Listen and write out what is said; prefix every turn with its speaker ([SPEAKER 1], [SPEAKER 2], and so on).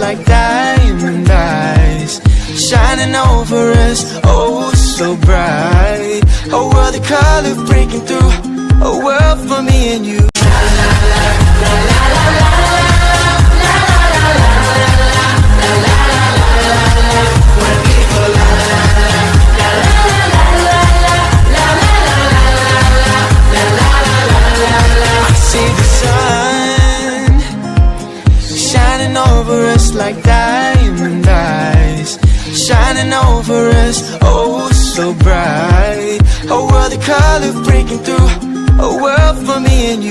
[SPEAKER 1] like diamond eyes, shining over us, oh so bright. A world of color breaking through, a world for me and you. Over us like diamond eyes, shining over us, oh so bright. A world of color breaking through, a world for me and you.